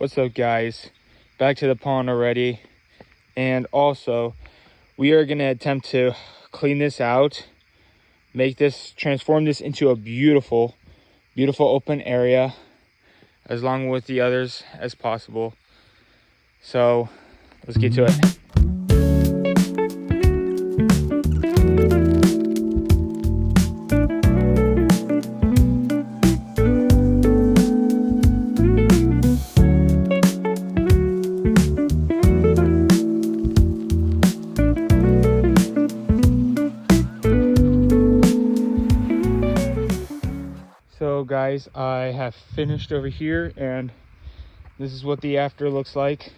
What's up, guys? Back to the pond already. And also, we are going to attempt to clean this out, transform this into a beautiful open area, as long with the others as possible. So let's get to it. So guys, I have finished over here, and this is what the after looks like.